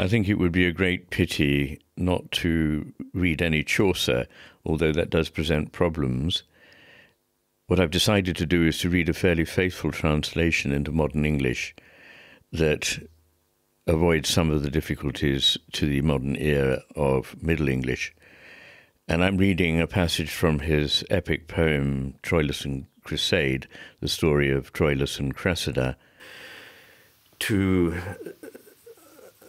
I think it would be a great pity not to read any Chaucer, although that does present problems. What I've decided to do is to read a fairly faithful translation into modern English that avoids some of the difficulties to the modern ear of Middle English. And I'm reading a passage from his epic poem, Troilus and Criseyde, the story of Troilus and Criseyde, two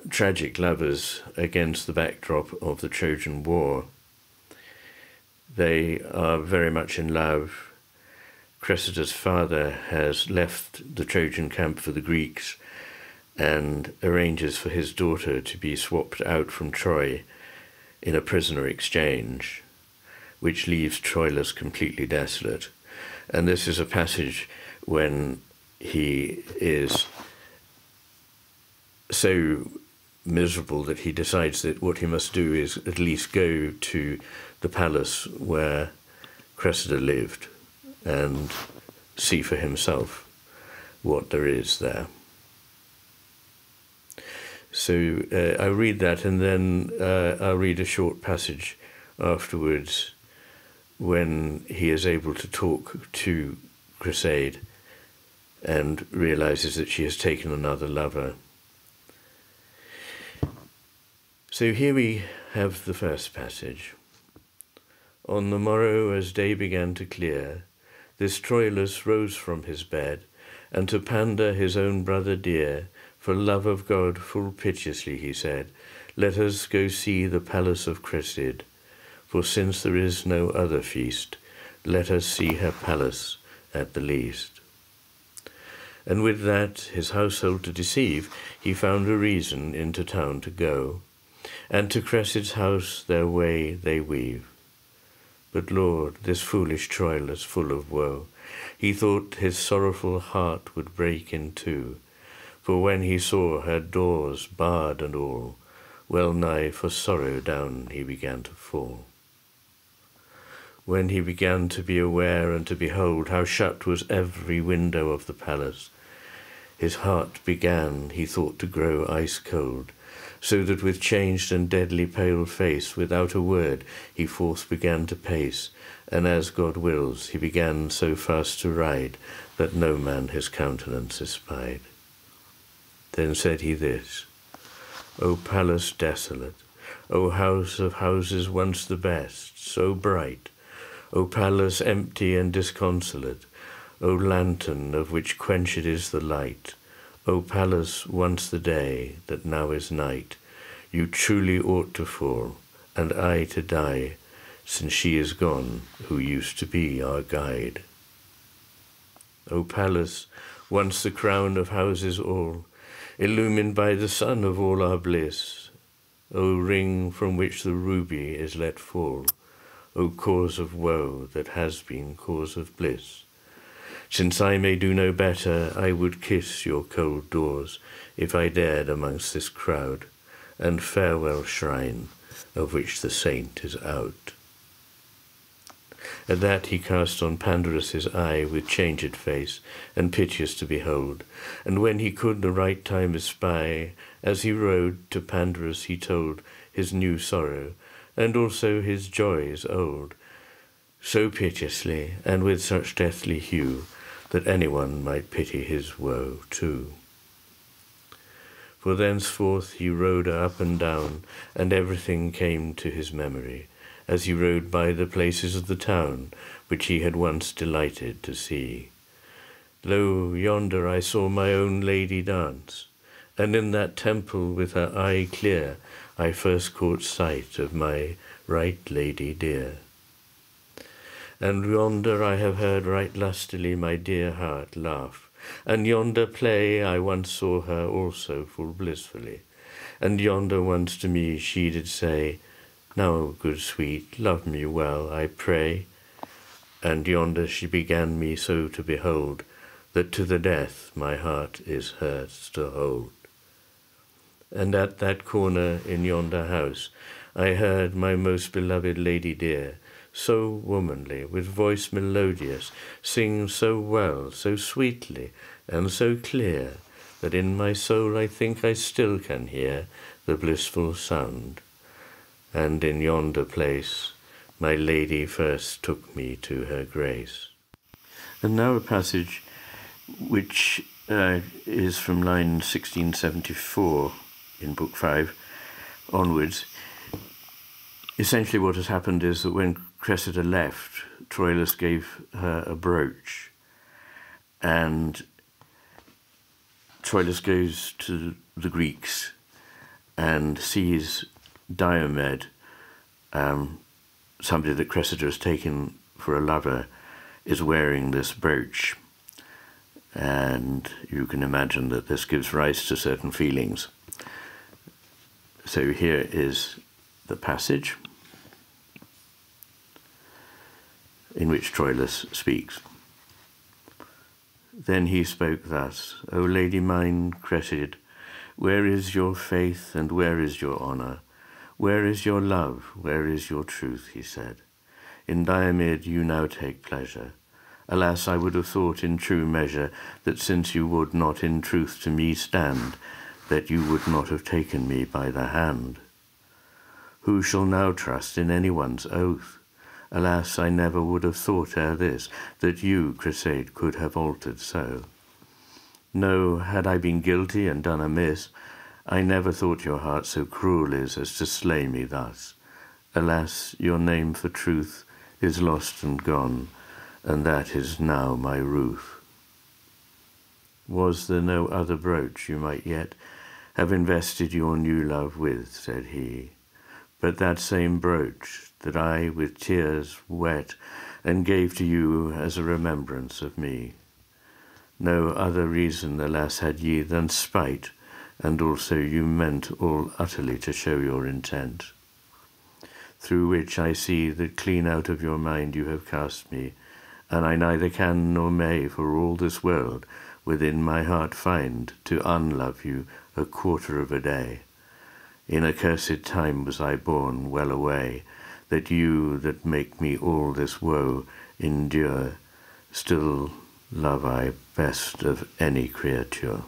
tragic lovers against the backdrop of the Trojan War. They are very much in love. Cressida's father has left the Trojan camp for the Greeks and arranges for his daughter to be swapped out from Troy in a prisoner exchange, which leaves Troilus completely desolate. And this is a passage when he is so miserable that he decides that what he must do is at least go to the palace where Cressida lived and see for himself what there is there. So I read that, and then I'll read a short passage afterwards when he is able to talk to Cressid and realizes that she has taken another lover. So here we have the first passage. On the morrow, as day began to clear, this Troilus rose from his bed, and to Pandar, his own brother dear, for love of God, full piteously he said, let us go see the palace of Cressid, for since there is no other feast, let us see her palace at the least. And with that, his household to deceive, he found a reason into town to go, and to Cressid's house their way they weave. But Lord, this foolish Troilus, full of woe, he thought his sorrowful heart would break in two, for when he saw her doors barred and all, well nigh for sorrow down he began to fall. When he began to be aware and to behold how shut was every window of the palace, his heart began, he thought, to grow ice cold, so that with changed and deadly pale face, without a word, he forth began to pace, and as God wills, he began so fast to ride, that no man his countenance espied. Then said he this, O palace desolate, O house of houses once the best, so bright, O palace empty and disconsolate, O lantern of which quenched is the light, O palace once the day that now is night, you truly ought to fall, and I to die, since she is gone who used to be our guide. O palace, once the crown of houses all, illumined by the sun of all our bliss, O ring from which the ruby is let fall, O cause of woe that has been cause of bliss. Since I may do no better, I would kiss your cold doors, if I dared amongst this crowd, and farewell shrine, of which the saint is out. At that he cast on Pandarus his eye with changed face, and piteous to behold, and when he could the right time espy, as he rode to Pandarus he told his new sorrow, and also his joys old, so piteously, and with such deathly hue, that anyone might pity his woe too. For thenceforth he rode up and down, and everything came to his memory, as he rode by the places of the town, which he had once delighted to see. Lo, yonder I saw my own lady dance, and in that temple with her eye clear I first caught sight of my right lady dear. And yonder I have heard right lustily my dear heart laugh, and yonder play I once saw her also full blissfully, and yonder once to me she did say, Now, good sweet, love me well, I pray. And yonder she began me so to behold, that to the death my heart is hers to hold. And at that corner in yonder house I heard my most beloved lady dear, so womanly, with voice melodious, sing so well, so sweetly, and so clear, that in my soul I think I still can hear the blissful sound. And in yonder place my lady first took me to her grace. And now a passage which is from line 1674 in Book 5 onwards. Essentially what has happened is that when Cressid left, Troilus gave her a brooch, and Troilus goes to the Greeks and sees Diomed, somebody that Cressid has taken for a lover, is wearing this brooch. And you can imagine that this gives rise to certain feelings. So here is the passage in which Troilus speaks. Then he spoke thus: O lady mine, Cressid, where is your faith and where is your honour? Where is your love? Where is your truth? He said. In Diomed you now take pleasure. Alas, I would have thought in true measure that since you would not in truth to me stand, that you would not have taken me by the hand. Who shall now trust in anyone's oath? Alas, I never would have thought ere this, that you, Criseyde, could have altered so. No, had I been guilty and done amiss, I never thought your heart so cruel is as to slay me thus. Alas, your name for truth is lost and gone, and that is now my ruth. Was there no other brooch you might yet have invested your new love with, said he, but that same brooch that I with tears wet and gave to you as a remembrance of me? No other reason, alas, had ye than spite, and also you meant all utterly to show your intent, through which I see that clean out of your mind you have cast me, and I neither can nor may for all this world within my heart find to unlove you a quarter of a day. In accursed time was I born, well away, that you that make me all this woe endure, still love I best of any creature.